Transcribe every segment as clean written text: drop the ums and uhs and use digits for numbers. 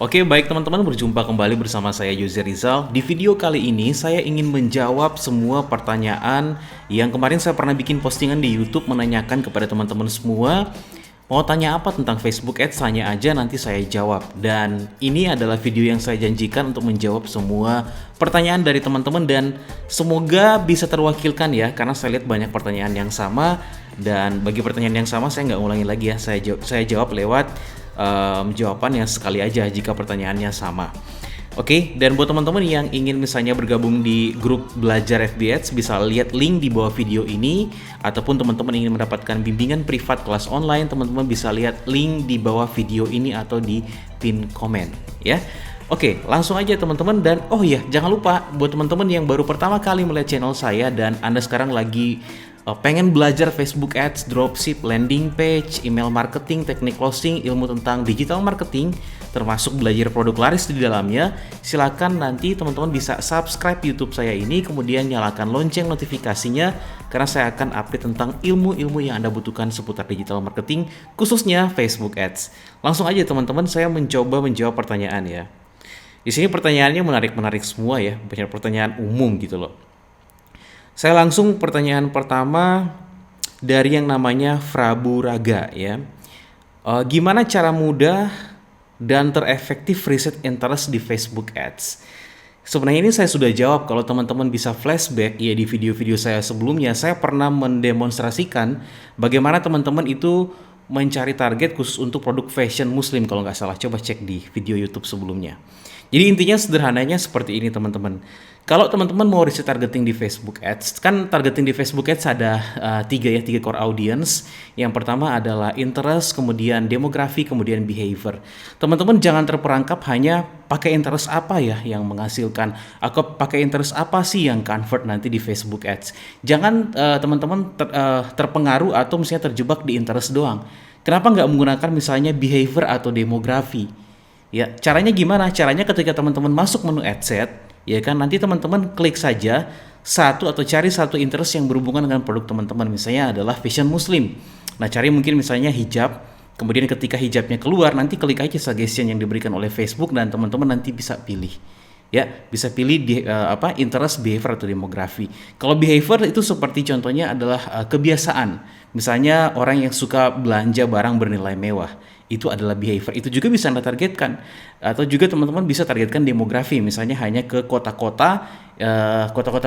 Oke, baik teman-teman, berjumpa kembali bersama saya Yose Rizal. Di video kali ini saya ingin menjawab semua pertanyaan yang kemarin saya pernah bikin postingan di YouTube menanyakan kepada teman-teman semua. Mau tanya apa tentang Facebook Ads, tanya aja nanti saya jawab. Dan ini adalah video yang saya janjikan untuk menjawab semua pertanyaan dari teman-teman dan semoga bisa terwakilkan ya, karena saya lihat banyak pertanyaan yang sama dan bagi pertanyaan yang sama saya nggak ulangi lagi ya, saya jawab lewat jawaban yang sekali aja jika pertanyaannya sama. Oke, dan buat teman-teman yang ingin misalnya bergabung di grup belajar FB Ads, bisa lihat link di bawah video ini, ataupun teman-teman ingin mendapatkan bimbingan privat kelas online, teman-teman bisa lihat link di bawah video ini atau di pin komen ya. Oke, langsung aja teman-teman. Dan oh iya, jangan lupa buat teman-teman yang baru pertama kali melihat channel saya dan Anda sekarang lagi pengen belajar Facebook Ads, dropship, landing page, email marketing, teknik closing, ilmu tentang digital marketing, termasuk belajar produk laris di dalamnya, silakan nanti teman-teman bisa subscribe YouTube saya ini, kemudian nyalakan lonceng notifikasinya, karena saya akan update tentang ilmu-ilmu yang Anda butuhkan seputar digital marketing, khususnya Facebook Ads. Langsung aja teman-teman, saya mencoba menjawab pertanyaan ya. Di sini pertanyaannya menarik-menarik semua ya, banyak pertanyaan umum gitu loh. Saya langsung pertanyaan pertama dari yang namanya Prabu Raga ya. Gimana cara mudah dan terefektif riset interest di Facebook Ads? Sebenarnya ini saya sudah jawab. Kalau teman-teman bisa flashback ya, di video-video saya sebelumnya, saya pernah mendemonstrasikan bagaimana teman-teman itu mencari target khusus untuk produk fashion muslim kalau nggak salah. Coba cek di video YouTube sebelumnya. Jadi intinya sederhananya seperti ini teman-teman. Kalau teman-teman mau riset targeting di Facebook Ads, kan targeting di Facebook Ads ada tiga core audience. Yang pertama adalah interest, kemudian demografi, kemudian behavior. Teman-teman jangan terperangkap hanya pakai interest apa ya yang menghasilkan, atau pakai interest apa sih yang convert nanti di Facebook Ads. Jangan teman-teman terpengaruh atau misalnya terjebak di interest doang. Kenapa nggak menggunakan misalnya behavior atau demografi? Ya, caranya gimana? Caranya ketika teman-teman masuk menu adset, ya kan, nanti teman-teman klik saja satu atau cari satu interest yang berhubungan dengan produk teman-teman. Misalnya adalah fashion muslim. Nah, cari mungkin misalnya hijab. Kemudian ketika hijabnya keluar, nanti klik aja suggestion yang diberikan oleh Facebook dan teman-teman nanti bisa pilih. Ya, bisa pilih di interest, behavior atau demografi. Kalau behavior itu seperti contohnya adalah kebiasaan. Misalnya orang yang suka belanja barang bernilai mewah. Itu adalah behavior. Itu juga bisa Anda targetkan. Atau juga teman-teman bisa targetkan demografi, misalnya hanya ke kota-kota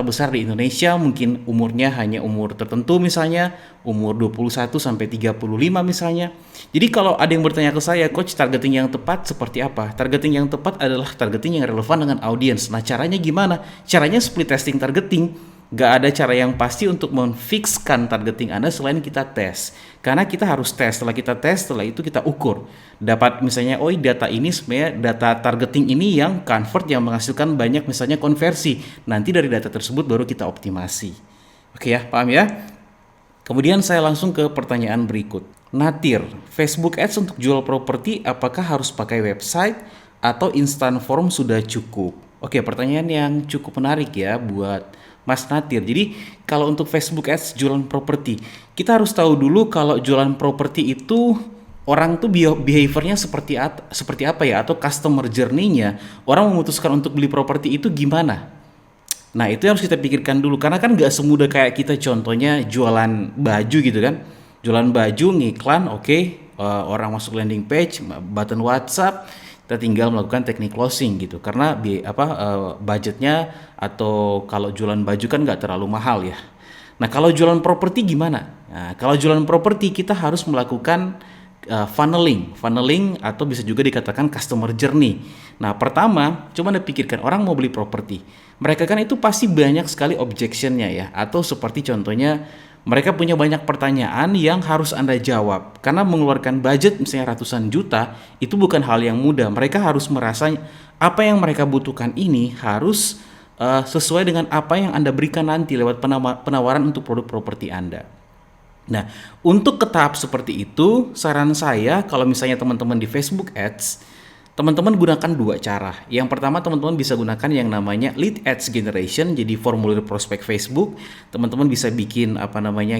besar di Indonesia, mungkin umurnya hanya umur tertentu, misalnya umur 21 sampai 35 misalnya. Jadi kalau ada yang bertanya ke saya, coach, targeting yang tepat seperti apa? Targeting yang tepat adalah targeting yang relevan dengan audiens. Nah, caranya gimana? Caranya split testing targeting. Gak ada cara yang pasti untuk memfixkan targeting Anda selain kita tes. Karena kita harus tes, setelah itu kita ukur. Dapat misalnya, oh data ini sebenarnya data targeting ini yang convert, yang menghasilkan banyak misalnya konversi. Nanti dari data tersebut baru kita optimasi. Oke ya, paham ya? Kemudian saya langsung ke pertanyaan berikut. Natir, Facebook Ads untuk jual properti apakah harus pakai website atau instant form sudah cukup? Oke, pertanyaan yang cukup menarik ya buat Mas Natir. Jadi kalau untuk Facebook Ads jualan properti, kita harus tahu dulu kalau jualan properti itu orang tuh behaviornya seperti apa ya, atau customer journey-nya orang memutuskan untuk beli properti itu gimana. Nah, itu harus kita pikirkan dulu, karena kan gak semudah kayak kita contohnya jualan baju gitu kan. Jualan baju, ngiklan, oke, orang masuk landing page, button WhatsApp, kita tinggal melakukan teknik closing gitu, karena budgetnya, atau kalau jualan baju kan nggak terlalu mahal ya. Nah, kalau jualan properti gimana? Nah, kalau jualan properti kita harus melakukan funneling atau bisa juga dikatakan customer journey. Nah, pertama coba Anda pikirkan, orang mau beli properti, mereka kan itu pasti banyak sekali objectionnya ya, atau seperti contohnya mereka punya banyak pertanyaan yang harus Anda jawab. Karena mengeluarkan budget misalnya ratusan juta, itu bukan hal yang mudah. Mereka harus merasa apa yang mereka butuhkan ini harus sesuai dengan apa yang Anda berikan nanti lewat penawaran untuk produk properti Anda. Nah, untuk ke tahap seperti itu, saran saya kalau misalnya teman-teman di Facebook Ads, teman-teman gunakan dua cara. Yang pertama, teman-teman bisa gunakan yang namanya lead ads generation, jadi formulir prospek Facebook. Teman-teman bisa bikin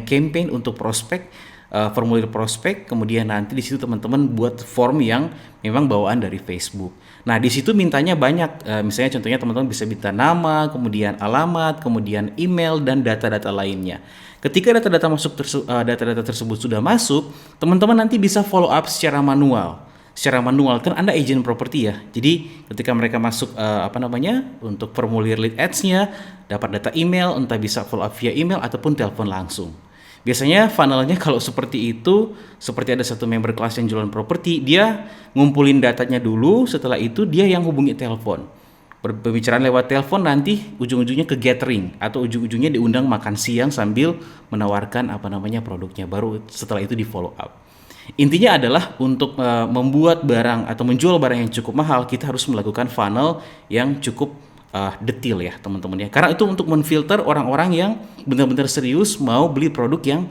campaign untuk prospek formulir prospek, kemudian nanti di situ teman-teman buat form yang memang bawaan dari Facebook. Nah, di situ mintanya banyak, misalnya contohnya teman-teman bisa minta nama, kemudian alamat, kemudian email dan data-data lainnya. Ketika data-data tersebut sudah masuk, teman-teman nanti bisa follow up secara manual. Secara manual kan Anda agent properti ya. Jadi ketika mereka masuk untuk formulir lead ads-nya, dapat data email, entah bisa follow up via email ataupun telepon langsung. Biasanya funnelnya kalau seperti itu, seperti ada satu member kelas yang jualan properti, dia ngumpulin datanya dulu, setelah itu dia yang hubungi telepon. Pembicaraan lewat telepon, nanti ujung-ujungnya ke gathering atau ujung-ujungnya diundang makan siang sambil menawarkan produknya, baru setelah itu di follow up. Intinya adalah untuk membuat barang atau menjual barang yang cukup mahal, kita harus melakukan funnel yang cukup detail ya teman-teman ya. Karena itu untuk menfilter orang-orang yang benar-benar serius mau beli produk yang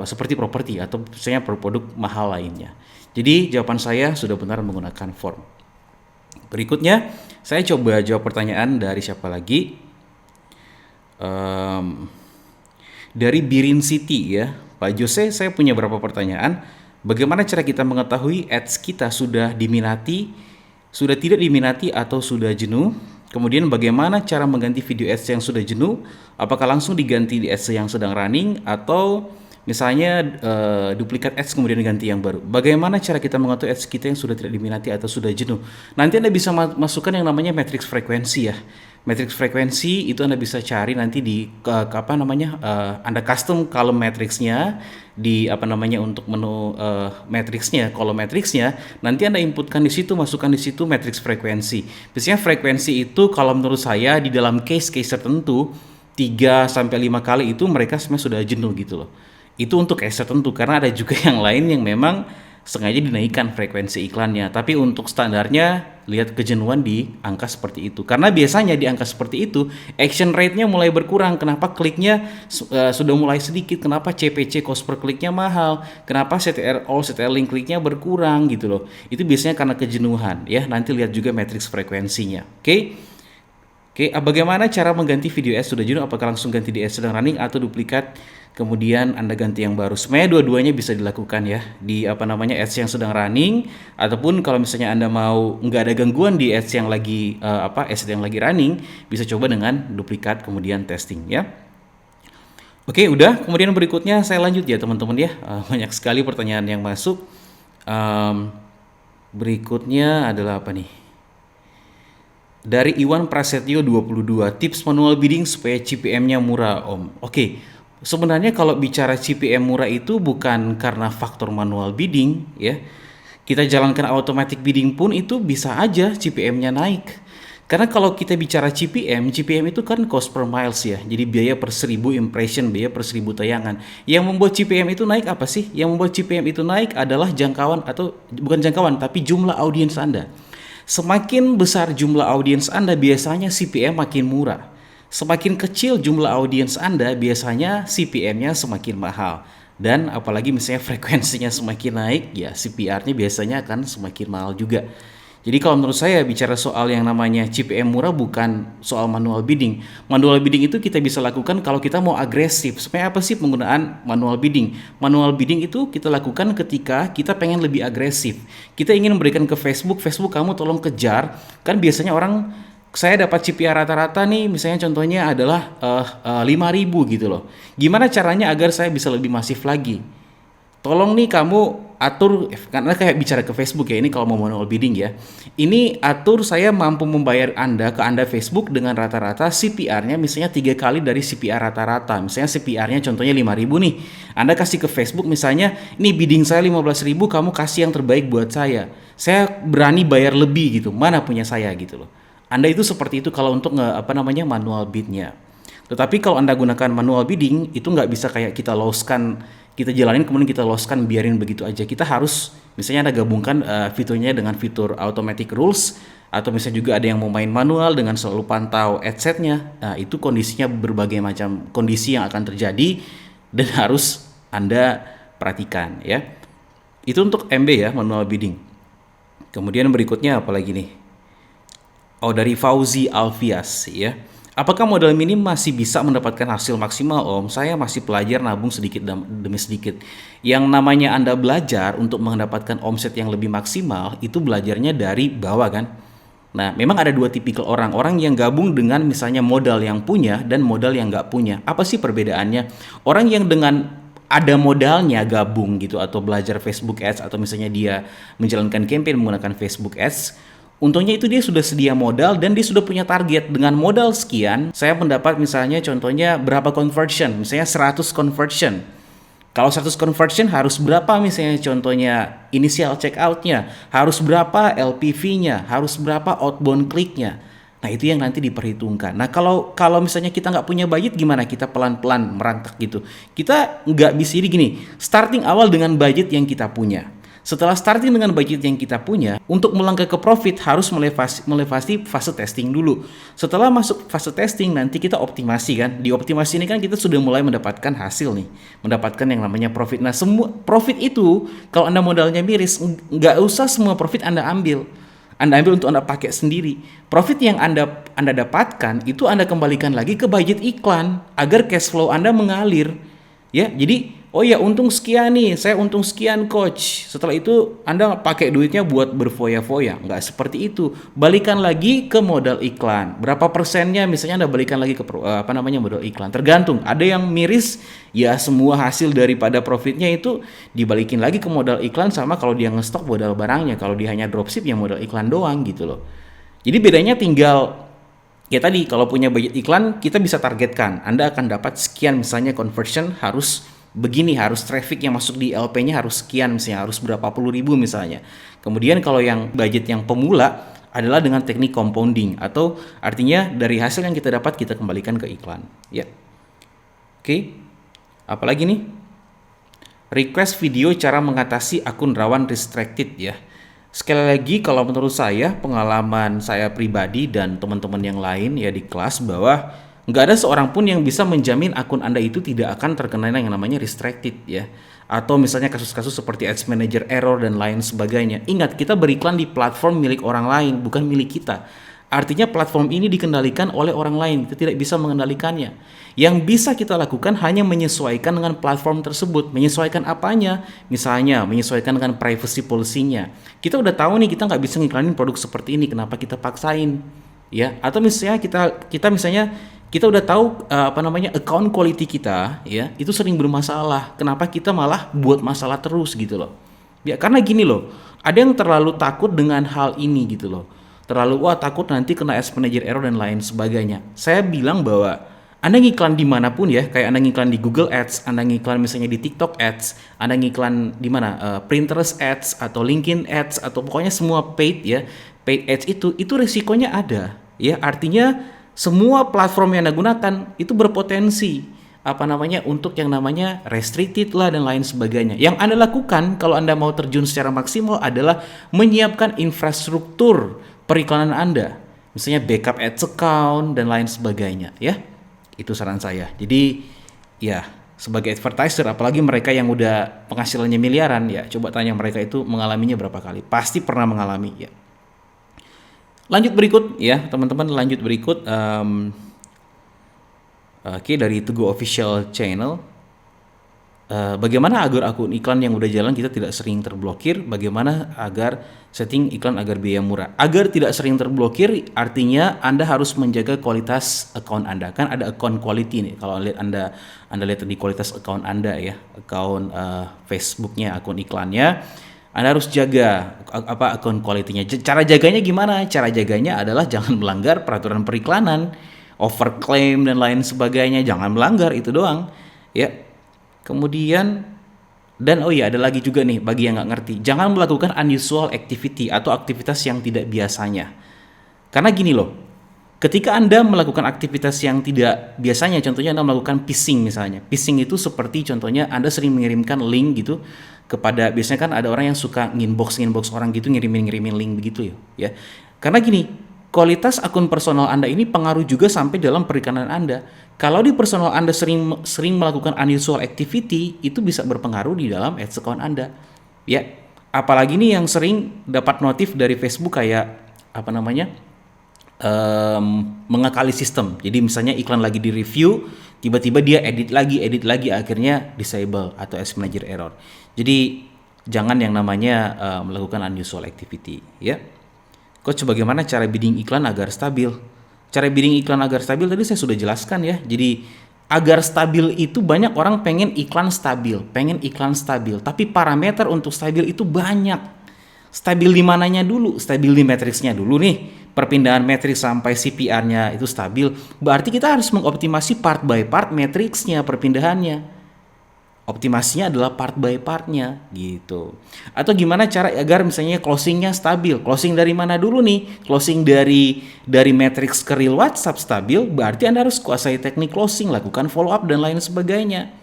seperti properti atau misalnya produk mahal lainnya. Jadi jawaban saya sudah benar menggunakan form. Berikutnya saya coba jawab pertanyaan dari siapa lagi? Dari Birin City ya. Pak Jose, saya punya beberapa pertanyaan. Bagaimana cara kita mengetahui ads kita sudah diminati, sudah tidak diminati atau sudah jenuh? Kemudian bagaimana cara mengganti video ads yang sudah jenuh? Apakah langsung diganti di ads yang sedang running atau misalnya duplikat ads kemudian diganti yang baru? Bagaimana cara kita mengetahui ads kita yang sudah tidak diminati atau sudah jenuh? Nanti Anda bisa masukkan yang namanya matriks frekuensi ya. Matriks frekuensi itu Anda bisa cari nanti di Anda custom column matriksnya di untuk menu matriksnya, column matriksnya, nanti Anda inputkan di situ, masukkan di situ matriks frekuensi. Biasanya frekuensi itu kalau menurut saya di dalam case-case tertentu 3 sampai 5 kali itu mereka sebenarnya sudah jenuh gitu loh. Itu untuk case tertentu, karena ada juga yang lain yang memang sengaja dinaikkan frekuensi iklannya, tapi untuk standarnya lihat kejenuhan di angka seperti itu. Karena biasanya di angka seperti itu action rate-nya mulai berkurang. Kenapa kliknya sudah mulai sedikit? Kenapa CPC cost per kliknya mahal? Kenapa CTR all CTR link kliknya berkurang gitu loh? Itu biasanya karena kejenuhan ya. Nanti lihat juga matriks frekuensinya. Oke, bagaimana cara mengganti video ads sudah jenuh? Apakah langsung ganti di ads sedang running atau duplikat kemudian Anda ganti yang baru? Sebenarnya dua-duanya bisa dilakukan ya di ads yang sedang running, ataupun kalau misalnya Anda mau nggak ada gangguan di ads yang lagi ads yang lagi running, bisa coba dengan duplikat kemudian testing ya. Oke, udah. Kemudian berikutnya saya lanjut ya teman-teman ya. Banyak sekali pertanyaan yang masuk. Berikutnya adalah apa nih? Dari Iwan Prasetyo 22, tips manual bidding supaya CPM-nya murah Om. Oke, sebenarnya kalau bicara CPM murah itu bukan karena faktor manual bidding ya. Kita jalankan automatic bidding pun itu bisa aja CPM-nya naik. Karena kalau kita bicara CPM itu kan cost per miles ya. Jadi biaya per 1000 impression, biaya per 1000 tayangan. Yang membuat CPM itu naik apa sih? Yang membuat CPM itu naik adalah jangkauan atau bukan jangkauan tapi jumlah audiens Anda. Semakin besar jumlah audiens Anda, biasanya CPM makin murah. Semakin kecil jumlah audiens Anda, biasanya CPM-nya semakin mahal. Dan apalagi misalnya frekuensinya semakin naik, ya CPR-nya biasanya akan semakin mahal juga. Jadi kalau menurut saya bicara soal yang namanya CPM murah bukan soal manual bidding. Manual bidding itu kita bisa lakukan kalau kita mau agresif. Sebenarnya apa sih penggunaan manual bidding? Manual bidding itu kita lakukan ketika kita pengen lebih agresif. Kita ingin memberikan ke Facebook kamu tolong kejar. Kan biasanya orang, saya dapat CPR rata-rata nih, misalnya contohnya adalah 5.000 gitu loh. Gimana caranya agar saya bisa lebih masif lagi? Tolong nih kamu atur, karena kayak bicara ke Facebook ya, ini kalau mau manual bidding ya. Ini atur saya mampu membayar Anda ke Anda Facebook dengan rata-rata CPR-nya misalnya 3 kali dari CPR rata-rata. Misalnya CPR-nya contohnya 5.000 nih. Anda kasih ke Facebook misalnya, ini bidding saya 15.000, kamu kasih yang terbaik buat saya. Saya berani bayar lebih gitu. Mana punya saya gitu loh. Anda itu seperti itu kalau untuk manual bid-nya. Tetapi kalau Anda gunakan manual bidding, itu nggak bisa kayak kita loskan, kita jalanin kemudian kita loskan, biarin begitu aja. Kita harus misalnya Anda gabungkan fiturnya dengan fitur automatic rules, atau misalnya juga ada yang mau main manual dengan selalu pantau adset-nya. Nah, itu kondisinya berbagai macam kondisi yang akan terjadi dan harus Anda perhatikan ya. Itu untuk MB ya, manual bidding. Kemudian berikutnya apa lagi nih? Oh, dari Fauzi Alfias ya. Apakah modal minim masih bisa mendapatkan hasil maksimal, Om? Saya masih pelajar nabung sedikit demi sedikit. Yang namanya Anda belajar untuk mendapatkan omset yang lebih maksimal, itu belajarnya dari bawah kan? Nah, memang ada dua tipikal orang. Orang yang gabung dengan misalnya modal yang punya dan modal yang nggak punya. Apa sih perbedaannya? Orang yang dengan ada modalnya gabung gitu atau belajar Facebook Ads atau misalnya dia menjalankan campaign menggunakan Facebook Ads, untungnya itu dia sudah sedia modal dan dia sudah punya target. Dengan modal sekian, saya mendapat misalnya contohnya berapa conversion, misalnya 100 conversion. Kalau 100 conversion harus berapa misalnya contohnya initial checkout-nya, harus berapa LPV-nya, harus berapa outbound click-nya. Nah itu yang nanti diperhitungkan. Nah kalau kalau misalnya kita nggak punya budget gimana? Kita pelan-pelan merangkak gitu. Kita nggak bisa jadi gini, starting awal dengan budget yang kita punya. Setelah starting dengan budget yang kita punya, untuk melangkah ke profit harus melewati fase testing dulu. Setelah masuk fase testing, nanti kita optimasi kan. Di optimasi ini kan kita sudah mulai mendapatkan hasil nih. Mendapatkan yang namanya profit. Nah semua profit itu, kalau Anda modalnya miris, nggak usah semua profit Anda ambil. Anda ambil untuk Anda pakai sendiri. Profit yang Anda dapatkan, itu Anda kembalikan lagi ke budget iklan, agar cash flow Anda mengalir. Ya, jadi oh ya untung sekian nih, saya untung sekian coach. Setelah itu Anda pakai duitnya buat berfoya-foya. Nggak seperti itu. Balikan lagi ke modal iklan. Berapa persennya misalnya Anda balikan lagi ke modal iklan. Tergantung. Ada yang miris, ya semua hasil daripada profitnya itu dibalikin lagi ke modal iklan, sama kalau dia ngestok modal barangnya. Kalau dia hanya dropship ya modal iklan doang gitu loh. Jadi bedanya tinggal ya tadi, kalau punya budget iklan kita bisa targetkan. Anda akan dapat sekian misalnya conversion harus begini, harus traffic yang masuk di LP-nya harus sekian misalnya, harus berapa puluh ribu misalnya. Kemudian kalau yang budget yang pemula adalah dengan teknik compounding, atau artinya dari hasil yang kita dapat kita kembalikan ke iklan. Ya. Oke. Apalagi nih? Request video cara mengatasi akun rawan restricted ya. Sekali lagi, kalau menurut saya, pengalaman saya pribadi dan teman-teman yang lain ya di kelas, bahwa nggak ada seorang pun yang bisa menjamin akun Anda itu tidak akan terkena yang namanya restricted ya. Atau misalnya kasus-kasus seperti Ads Manager error dan lain sebagainya. Ingat, kita beriklan di platform milik orang lain, bukan milik kita. Artinya platform ini dikendalikan oleh orang lain, kita tidak bisa mengendalikannya. Yang bisa kita lakukan hanya menyesuaikan dengan platform tersebut. Menyesuaikan apanya? Misalnya menyesuaikan dengan privacy policy-nya. Kita udah tahu nih kita nggak bisa ngiklanin produk seperti ini, kenapa kita paksain? Ya, atau misalnya kita udah tahu account quality kita ya itu sering bermasalah. Kenapa kita malah buat masalah terus gitu loh? Ya karena gini loh, ada yang terlalu takut dengan hal ini gitu loh. Terlalu takut nanti kena Ads Manager error dan lain sebagainya. Saya bilang bahwa Anda ngiklan dimanapun ya, kayak Anda ngiklan di Google Ads, Anda ngiklan misalnya di TikTok Ads, Anda ngiklan di mana, Pinterest Ads atau LinkedIn Ads atau pokoknya semua paid ya, paid ads itu risikonya ada ya. Artinya semua platform yang Anda gunakan itu berpotensi untuk yang namanya restricted lah dan lain sebagainya. Yang Anda lakukan kalau Anda mau terjun secara maksimal adalah menyiapkan infrastruktur periklanan Anda, misalnya backup ads account dan lain sebagainya ya. Itu saran saya. Jadi ya sebagai advertiser, apalagi mereka yang udah penghasilannya miliaran ya, coba tanya mereka itu mengalaminya berapa kali. Pasti pernah mengalami ya. Lanjut berikut ya teman-teman, lanjut berikut. Oke, dari Tugu Official Channel. Bagaimana agar akun iklan yang udah jalan kita tidak sering terblokir? Bagaimana agar setting iklan agar biaya murah? Agar tidak sering terblokir, artinya Anda harus menjaga kualitas account Anda. Kan ada account quality nih. Kalau Anda lihat di kualitas account Anda ya, account Facebooknya, akun iklannya, Anda harus jaga account quality-nya. Cara jaganya gimana? Cara jaganya adalah jangan melanggar peraturan periklanan, overclaim dan lain sebagainya. Jangan melanggar, itu doang. Ya. Kemudian ada lagi juga nih bagi yang nggak ngerti, jangan melakukan unusual activity atau aktivitas yang tidak biasanya. Karena gini loh, ketika Anda melakukan aktivitas yang tidak biasanya, contohnya Anda melakukan phishing misalnya. Phishing itu seperti contohnya Anda sering mengirimkan link gitu kepada, biasanya kan ada orang yang suka nginbox orang gitu, ngirimin link begitu ya. Karena gini, kualitas akun personal Anda ini pengaruh juga sampai dalam periklanan Anda. Kalau di personal Anda sering melakukan unusual activity, itu bisa berpengaruh di dalam ads account Anda. Ya, apalagi nih yang sering dapat notif dari Facebook kayak mengakali sistem. Jadi misalnya iklan lagi di review, tiba-tiba dia edit lagi, akhirnya disable atau as manager error. Jadi jangan yang namanya melakukan unusual activity, ya. Coach, bagaimana cara bidding iklan agar stabil? Cara bidding iklan agar stabil tadi saya sudah jelaskan ya. Jadi agar stabil itu banyak orang pengen iklan stabil, tapi parameter untuk stabil itu banyak. Stabil di mananya dulu? Stabil di matriksnya dulu nih. Perpindahan matriks sampai CPR-nya itu stabil. Berarti kita harus mengoptimasi part by part matriksnya, perpindahannya. Optimasinya adalah part by partnya gitu. Atau gimana cara agar misalnya closingnya stabil? Closing dari mana dulu nih? Closing dari matrix ke real WhatsApp stabil, berarti Anda harus kuasai teknik closing, lakukan follow up dan lain sebagainya.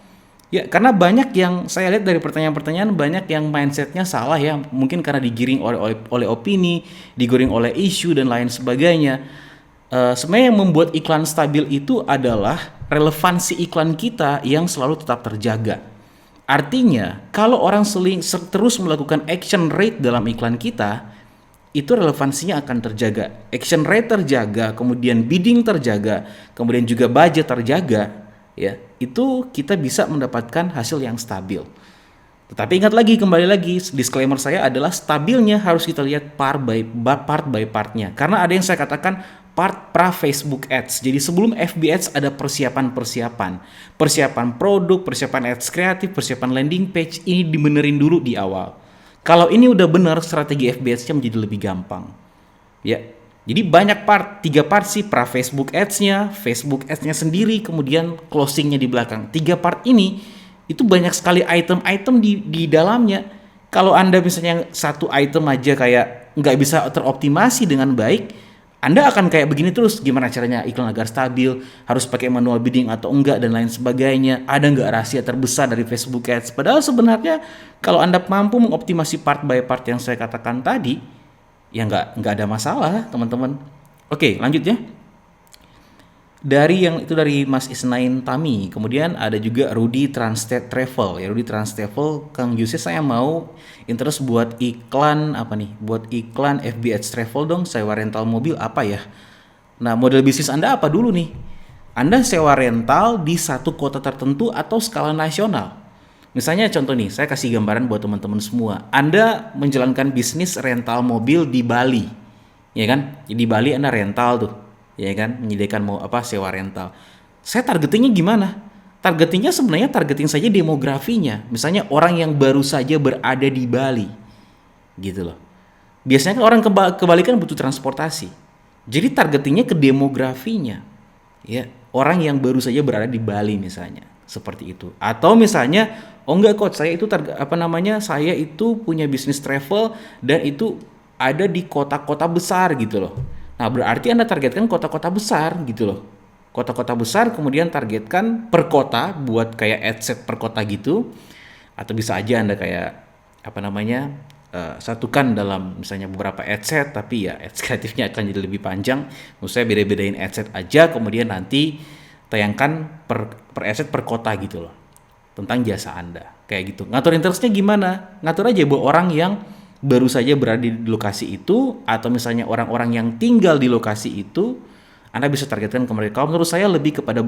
Ya, karena banyak yang saya lihat dari pertanyaan-pertanyaan, banyak yang mindsetnya salah ya. Mungkin karena digiring oleh opini, digiring oleh isu dan lain sebagainya. Sebenarnya yang membuat iklan stabil itu adalah relevansi iklan kita yang selalu tetap terjaga. Artinya, kalau orang terus melakukan action rate dalam iklan kita, itu relevansinya akan terjaga. Action rate terjaga, kemudian bidding terjaga, kemudian juga budget terjaga, ya. Itu kita bisa mendapatkan hasil yang stabil. Tetapi ingat lagi, kembali lagi, disclaimer saya adalah stabilnya harus kita lihat part by partnya. Karena ada yang saya katakan part pra Facebook Ads. Jadi sebelum FB Ads ada persiapan produk, persiapan ads kreatif, persiapan landing page. Ini dibenerin dulu di awal. Kalau ini udah benar, strategi FB Ads-nya menjadi lebih gampang. Ya. Jadi banyak part, 3 part sih, pra Facebook Ads-nya, Facebook Ads-nya sendiri, kemudian closing-nya di belakang. 3 part ini itu banyak sekali item-item di dalamnya. Kalau Anda misalnya satu item aja kayak nggak bisa teroptimasi dengan baik, Anda akan kayak begini terus. Gimana caranya iklan agar stabil, harus pakai manual bidding atau enggak, dan lain sebagainya. Ada nggak rahasia terbesar dari Facebook Ads? Padahal sebenarnya kalau Anda mampu mengoptimasi part by part yang saya katakan tadi, ya nggak ada masalah teman-teman. Oke, lanjut ya. Dari Mas Isnain Tami, kemudian ada juga Rudy Travel ya. Rudy Travel, Kang Yuse, saya mau interest buat iklan apa nih? Buat iklan FB Ads Travel dong, sewa rental mobil apa ya? Nah, model bisnis Anda apa dulu nih? Anda sewa rental di satu kota tertentu atau skala nasional? Misalnya contoh nih, saya kasih gambaran buat teman-teman semua. Anda menjalankan bisnis rental mobil di Bali, ya kan? Di Bali Anda rental tuh, ya kan, menyediakan sewa rental. Saya targetingnya gimana? Targetingnya sebenarnya targeting saja demografinya. Misalnya orang yang baru saja berada di Bali, gitu loh. Biasanya kan orang ke Bali kan butuh transportasi. Jadi targetingnya ke demografinya, ya, orang yang baru saja berada di Bali misalnya, seperti itu. Atau misalnya, oh enggak coach, saya itu saya itu punya bisnis travel dan itu ada di kota-kota besar gitu loh. Nah, berarti Anda targetkan kota-kota besar gitu loh. Kota-kota besar, kemudian targetkan per kota, buat kayak ad set per kota gitu. Atau bisa aja Anda kayak satukan dalam misalnya beberapa ad set, tapi ya ad kreatifnya akan jadi lebih panjang. Maksud saya beda-bedain ad set aja, kemudian nanti tayangkan per ad set per kota gitu loh, tentang jasa Anda. Kayak gitu. Ngatur interestnya gimana? Ngatur aja buat orang yang baru saja berada di lokasi itu, atau misalnya orang-orang yang tinggal di lokasi itu, Anda bisa targetkan ke mereka. Kalau menurut saya lebih kepada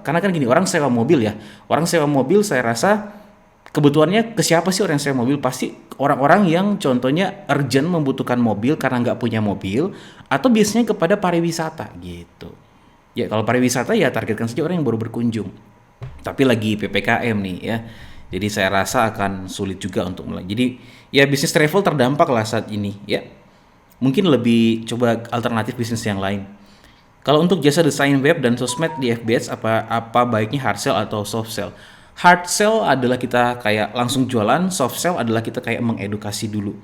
karena kan gini, orang sewa mobil ya. Orang sewa mobil saya rasa kebutuhannya ke siapa sih orang sewa mobil? Pasti orang-orang yang contohnya urgent membutuhkan mobil karena nggak punya mobil, atau biasanya kepada pariwisata gitu. Ya kalau pariwisata ya targetkan saja orang yang baru berkunjung. Tapi lagi PPKM nih ya. Jadi saya rasa akan sulit juga untuk mulai. Jadi ya bisnis travel terdampak lah saat ini ya. Mungkin lebih coba alternatif bisnis yang lain. Kalau untuk jasa desain web dan sosmed di FB Ads, apa baiknya hard sell atau soft sell? Hard sell adalah kita kayak langsung jualan, soft sell adalah kita kayak mengedukasi dulu.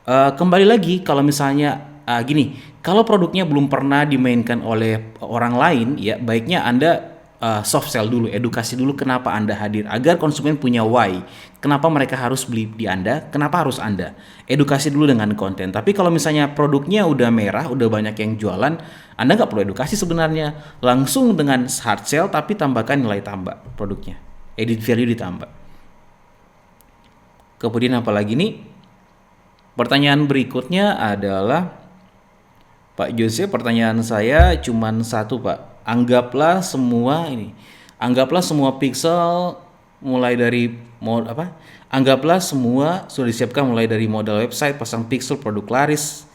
Kembali lagi kalau misalnya gini, kalau produknya belum pernah dimainkan oleh orang lain, ya baiknya Anda soft sell dulu, edukasi dulu kenapa Anda hadir, agar konsumen punya why, kenapa mereka harus beli di Anda, kenapa harus Anda. Edukasi dulu dengan konten. Tapi kalau misalnya produknya udah merah, udah banyak yang jualan, Anda nggak perlu edukasi sebenarnya. Langsung dengan hard sell, tapi tambahkan nilai tambah produknya, edit value ditambah. Kemudian apalagi nih? Pertanyaan berikutnya adalah Pak Jose, pertanyaan saya cuman satu, Pak. Anggaplah semua pixel mulai dari Anggaplah semua sudah disiapkan mulai dari modal website, pasang pixel, produk laris,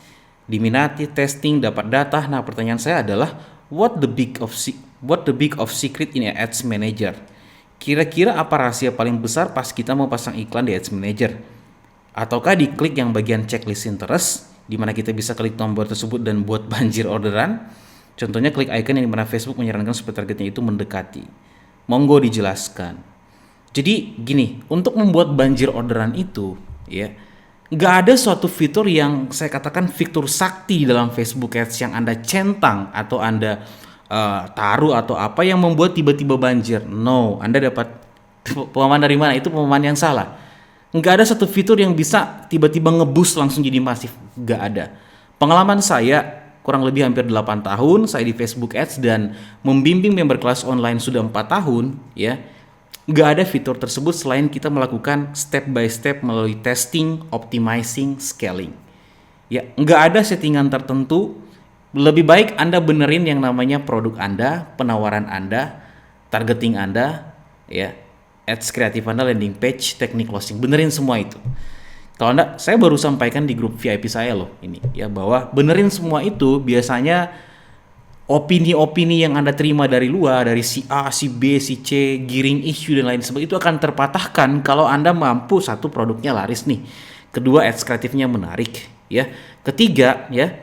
diminati, testing, dapat data. Nah, pertanyaan saya adalah what the big of secret in Ads Manager? Kira-kira apa rahasia paling besar pas kita mau pasang iklan di Ads Manager? Ataukah diklik yang bagian checklist interest, di mana kita bisa klik tombol tersebut dan buat banjir orderan? Contohnya klik icon yang dimana Facebook menyarankan supaya targetnya itu mendekati. Monggo dijelaskan. Jadi gini, untuk membuat banjir orderan itu, ya, nggak ada suatu fitur yang saya katakan fitur sakti dalam Facebook Ads yang Anda centang atau Anda taruh atau apa yang membuat tiba-tiba banjir. No, Anda dapat pemahaman dari mana? Itu pemahaman yang salah. Nggak ada satu fitur yang bisa tiba-tiba ngeboost langsung jadi masif. Nggak ada. Pengalaman saya kurang lebih hampir 8 tahun saya di Facebook Ads dan membimbing member kelas online sudah 4 tahun, ya. Nggak ada fitur tersebut selain kita melakukan step by step melalui testing, optimizing, scaling. Ya, nggak ada settingan tertentu. Lebih baik Anda benerin yang namanya produk Anda, penawaran Anda, targeting Anda, ya, ads kreatif Anda, landing page, teknik closing, benerin semua itu. Kalau Anda, saya baru sampaikan di grup VIP saya loh ini, ya, bahwa benerin semua itu biasanya opini-opini yang Anda terima dari luar, dari si A, si B, si C, giring isu dan lain sebagainya itu akan terpatahkan kalau Anda mampu satu produknya laris nih, kedua ads kreatifnya menarik, ya, ketiga, ya,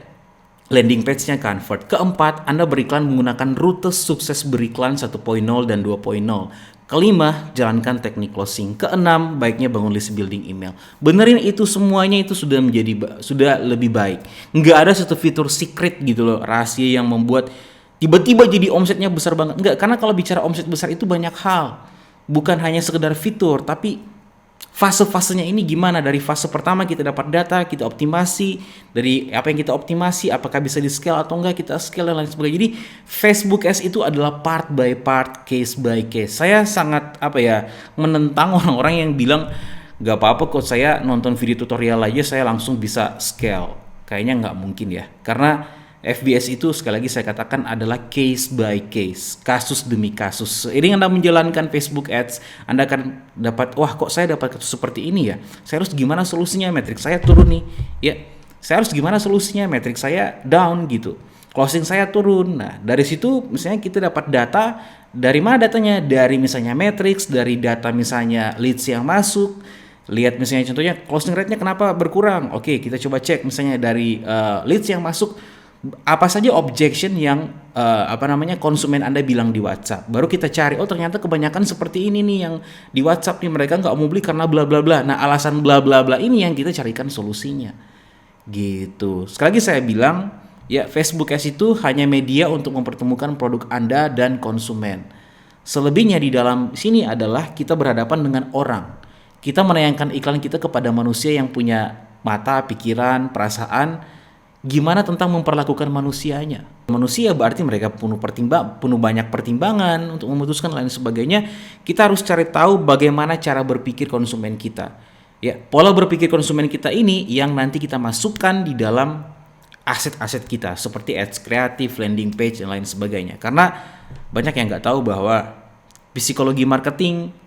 landing page-nya convert. Keempat, Anda beriklan menggunakan rute sukses beriklan 1.0 dan 2.0. Kelima, jalankan teknik closing. Keenam, baiknya bangun list building email. Benerin itu semuanya, itu sudah lebih baik. Nggak ada satu fitur secret gitu loh, rahasia yang membuat tiba-tiba jadi omsetnya besar banget. Nggak, karena kalau bicara omset besar itu banyak hal. Bukan hanya sekedar fitur, tapi fase-fasenya ini gimana? Dari fase pertama kita dapat data, kita optimasi, dari apa yang kita optimasi, apakah bisa di scale atau enggak, kita scale dan lain sebagainya. Jadi Facebook Ads itu adalah part by part, case by case. Saya sangat menentang orang-orang yang bilang gak apa-apa kok saya nonton video tutorial aja saya langsung bisa scale. Kayaknya nggak mungkin ya, karena FBS itu sekali lagi saya katakan adalah case by case, kasus demi kasus. Seiring Anda menjalankan Facebook Ads, Anda akan dapat, wah kok saya dapat kasus seperti ini ya, saya harus gimana solusinya, metrik saya turun nih, ya, saya harus gimana solusinya, metrik saya down gitu, closing saya turun. Nah, dari situ misalnya kita dapat data, dari mana datanya? Dari misalnya matrix, dari data misalnya leads yang masuk. Lihat misalnya contohnya closing rate-nya kenapa berkurang. Oke, kita coba cek misalnya dari leads yang masuk, apa saja objection yang konsumen Anda bilang di WhatsApp. Baru kita cari, oh ternyata kebanyakan seperti ini nih yang di WhatsApp nih, mereka nggak mau beli karena bla bla bla. Nah, alasan bla bla bla ini yang kita carikan solusinya. Gitu. Sekali lagi saya bilang, ya, Facebook Ads itu hanya media untuk mempertemukan produk Anda dan konsumen. Selebihnya di dalam sini adalah kita berhadapan dengan orang. Kita menayangkan iklan kita kepada manusia yang punya mata, pikiran, perasaan. Gimana tentang memperlakukan manusianya? Manusia berarti mereka penuh banyak pertimbangan untuk memutuskan lain sebagainya. Kita harus cari tahu bagaimana cara berpikir konsumen kita. Ya, pola berpikir konsumen kita ini yang nanti kita masukkan di dalam aset-aset kita seperti ads kreatif, landing page dan lain sebagainya. Karena banyak yang nggak tahu bahwa psikologi marketing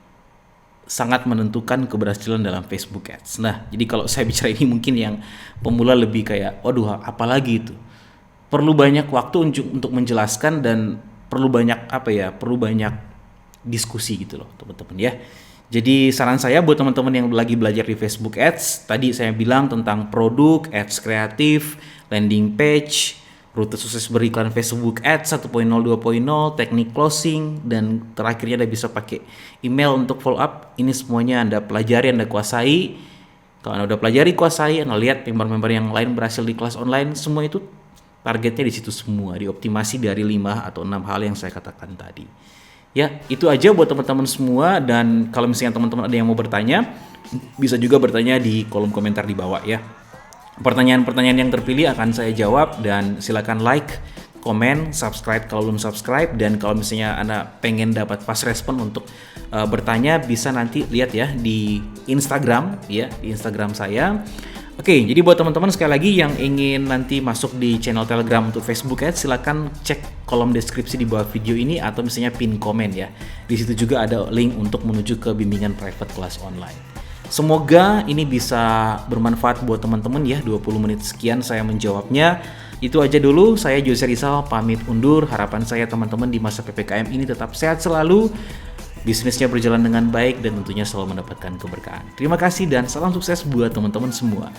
sangat menentukan keberhasilan dalam Facebook Ads. Nah, jadi kalau saya bicara ini mungkin yang pemula lebih kayak, waduh, apalagi itu. Perlu banyak waktu untuk menjelaskan dan perlu banyak diskusi gitu loh, teman-teman ya. Jadi saran saya buat teman-teman yang lagi belajar di Facebook Ads, tadi saya bilang tentang produk, ads kreatif, landing page, rute sukses beriklan Facebook Ads 1.0, 2.0, teknik closing, dan terakhirnya Anda bisa pakai email untuk follow up. Ini semuanya Anda pelajari, Anda kuasai. Kalau Anda udah pelajari, kuasai, Anda lihat member-member yang lain berhasil di kelas online, semua itu targetnya di situ semua, dioptimasi dari 5 atau 6 hal yang saya katakan tadi. Ya, itu aja buat teman-teman semua, dan kalau misalnya teman-teman ada yang mau bertanya, bisa juga bertanya di kolom komentar di bawah ya. Pertanyaan-pertanyaan yang terpilih akan saya jawab, dan silakan like, komen, subscribe kalau belum subscribe, dan kalau misalnya Anda pengen dapat fast respon untuk bertanya, bisa nanti lihat ya di Instagram ya, di Instagram saya. Oke, jadi buat teman-teman sekali lagi yang ingin nanti masuk di channel Telegram untuk Facebook Ads, silakan cek kolom deskripsi di bawah video ini atau misalnya pin komen ya. Di situ juga ada link untuk menuju ke bimbingan private class online. Semoga ini bisa bermanfaat buat teman-teman ya. 20 menit sekian saya menjawabnya. Itu aja dulu, saya Jose Rizal pamit undur. Harapan saya teman-teman di masa PPKM ini tetap sehat selalu, bisnisnya berjalan dengan baik, dan tentunya selalu mendapatkan keberkahan. Terima kasih dan salam sukses buat teman-teman semua.